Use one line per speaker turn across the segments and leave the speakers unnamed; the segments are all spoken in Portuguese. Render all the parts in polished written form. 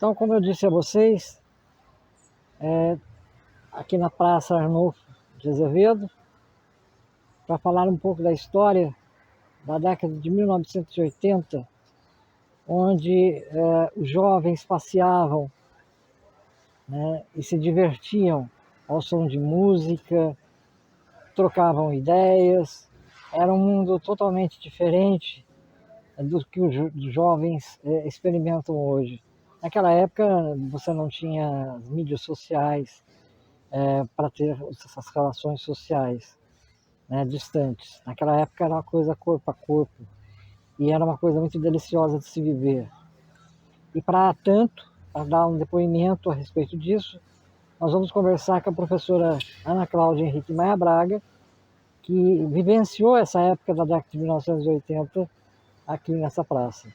Então, como eu disse a vocês, aqui na Praça Arnulfo de Azevedo, para falar um pouco da história da década de 1980, onde os jovens passeavam, né, e se divertiam ao som de música, trocavam ideias. Era um mundo totalmente diferente do que os jovens experimentam hoje. Naquela época você não tinha as mídias sociais para ter essas relações sociais, né, distantes. Naquela época era uma coisa corpo a corpo e era uma coisa muito deliciosa de se viver. E para dar um depoimento a respeito disso, nós vamos conversar com a professora Ana Cláudia Henrique Maia Braga, que vivenciou essa época da década de 1980 aqui nessa praça.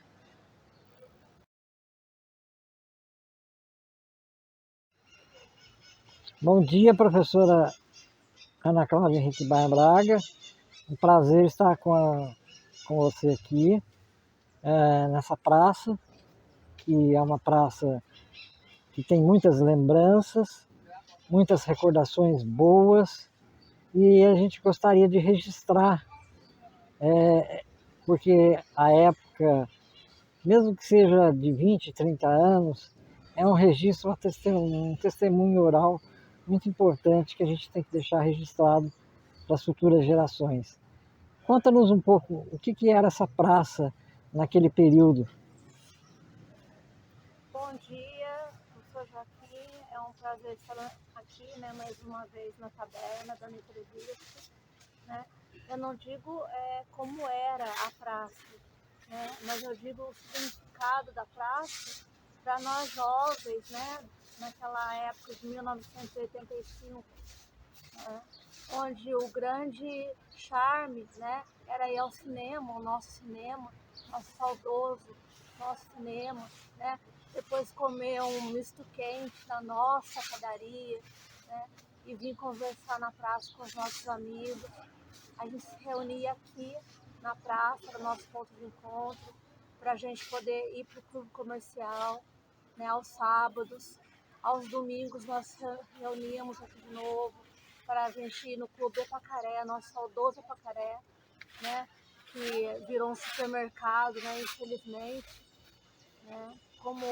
Bom dia, professora Ana Cláudia Henrique Maia Braga. Um prazer estar com você aqui nessa praça, que é uma praça que tem muitas lembranças, muitas recordações boas, e a gente gostaria de registrar, porque a época, mesmo que seja de 20, 30 anos, é um registro, um testemunho oral muito importante que a gente tem que deixar registrado para as futuras gerações. Conta-nos um pouco o que era essa praça naquele período.
Bom dia, professor Joaquim. É um prazer estar aqui, né, mais uma vez na taberna, dando entrevista. Né? Eu não digo como era a praça, né, mas eu digo o significado da praça para nós jovens, né, naquela época de 1985, né, onde o grande charme, né, era ir ao cinema, o nosso saudoso nosso cinema, né? Depois comer um misto quente na nossa padaria, né? E vir conversar na praça com os nossos amigos. A gente se reunia aqui na praça, era o nosso ponto de encontro, para a gente poder ir para o clube comercial, né, aos sábados. Aos domingos nós reuníamos aqui de novo para a gente ir no Clube Epacaré, nosso saudoso Epacaré, né, que virou um supermercado, né, infelizmente, né, como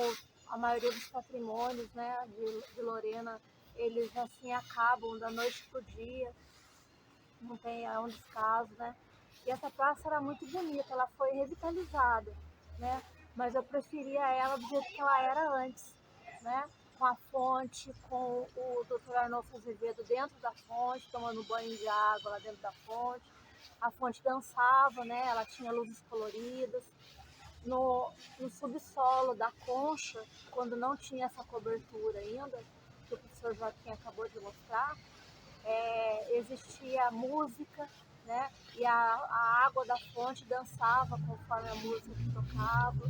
a maioria dos patrimônios, né, de Lorena, eles assim acabam da noite para o dia, não tem um descaso, né? E essa praça era muito bonita, ela foi revitalizada, né? Mas eu preferia ela do jeito que ela era antes, né? Com a fonte, com o Dr. Arnolfo Azevedo dentro da fonte, tomando banho de água lá dentro da fonte. A fonte dançava, né? Ela tinha luzes coloridas. No subsolo da concha, quando não tinha essa cobertura ainda, que o professor Joaquim acabou de mostrar, existia música, né? E a água da fonte dançava conforme a música que tocava.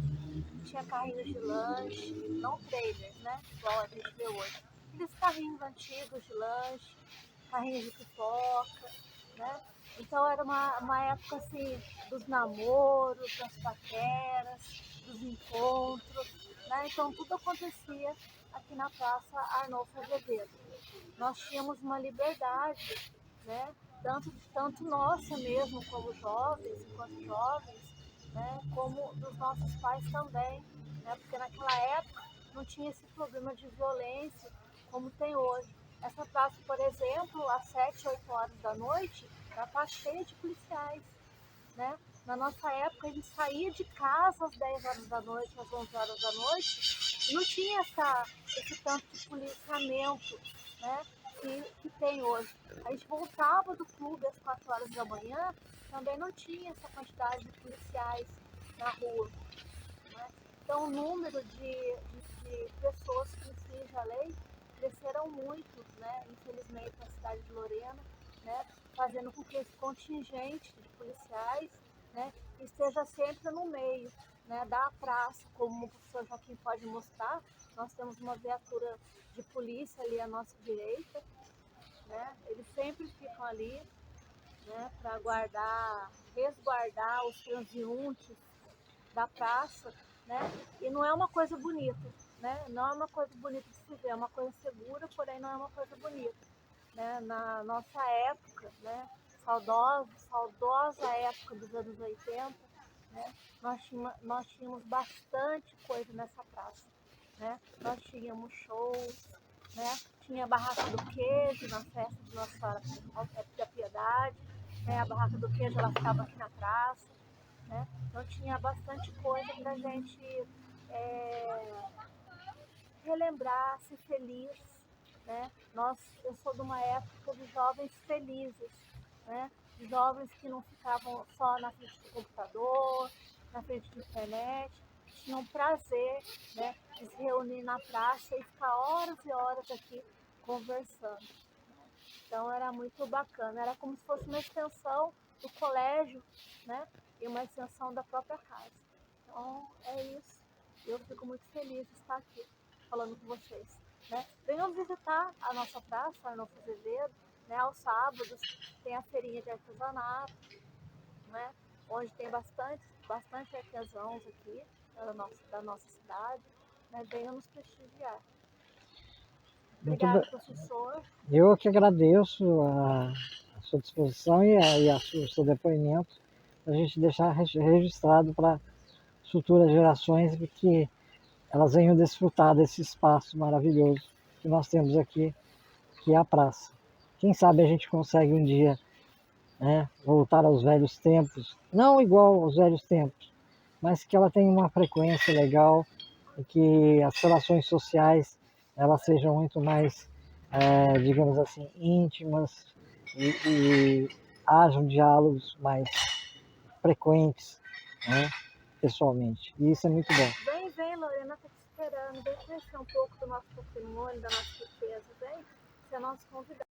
Tinha carrinhos de lanche, não trailers, né? Igual a gente vê hoje. Aqueles carrinhos antigos de lanche, carrinhos de pipoca, né? Então era uma época assim dos namoros, das paqueras, dos encontros, né? Então tudo acontecia aqui na Praça Arnolfo Azevedo. Nós tínhamos uma liberdade, né? Tanto nossa mesmo como jovens, enquanto jovens, né? Como dos nossos pais também, né? Porque naquela época não tinha esse problema de violência como tem hoje. Essa praça, por exemplo, às 7, 8 horas da noite, ela está cheia de policiais, né? Na nossa época, a gente saía de casa às 10 horas da noite, às 11 horas da noite, e não tinha esse tanto de policiamento, né, que tem hoje. A gente voltava do clube às 4 horas da manhã, também não tinha essa quantidade de policiais na rua, né? Então, o número de pessoas que infringem a lei cresceram muito, né, infelizmente, na cidade de Lorena, né, fazendo com que esse contingente de policiais, né, esteja sempre no meio, né, da praça, como o professor Joaquim pode mostrar. Nós temos uma viatura de polícia ali à nossa direita, né, eles sempre ficam ali, né, para resguardar os transeuntes da praça, né? E não é uma coisa bonita, né? Não é uma coisa bonita de se ver, é uma coisa segura, porém não é uma coisa bonita, né? Na nossa época, né? Saudosa época dos anos 80, né? Nós tínhamos bastante coisa nessa praça, né? Nós tínhamos shows, né? Tinha a barraca do queijo na festa de Nossa Senhora da Piedade, né? A barraca do queijo ela ficava aqui na praça, né? Então tinha bastante coisa para a gente é, relembrar, ser feliz, né? Eu sou de uma época de jovens felizes, né? De jovens que não ficavam só na frente do computador, na frente da internet, tinham prazer, né? De se reunir na praça e ficar horas e horas aqui conversando. Então era muito bacana, era como se fosse uma extensão do colégio, né? E uma extensão da própria casa. Então é isso. Eu fico muito feliz de estar aqui falando com vocês, né? Venham visitar a nossa praça, Arnolfo Azevedo, né? Aos sábados tem a feirinha de artesanato, né? Onde tem bastante artesãos aqui da nossa cidade, né? Venham nos prestigiar.
Muito
Obrigada,
bem.
professor.
Eu que agradeço a sua disposição o seu depoimento, para a gente deixar registrado para futuras gerações e que elas venham desfrutar desse espaço maravilhoso que nós temos aqui, que é a praça. Quem sabe a gente consegue um dia, né, voltar aos velhos tempos, não igual aos velhos tempos, mas que ela tenha uma frequência legal e que as relações sociais elas sejam muito mais, digamos assim, íntimas e hajam diálogos mais frequentes, né, pessoalmente. E isso é muito bom.
Vem, Lorena, tá te esperando. Vem conhecer um pouco do nosso patrimônio, da nossa riqueza. Vem ser nosso convidado.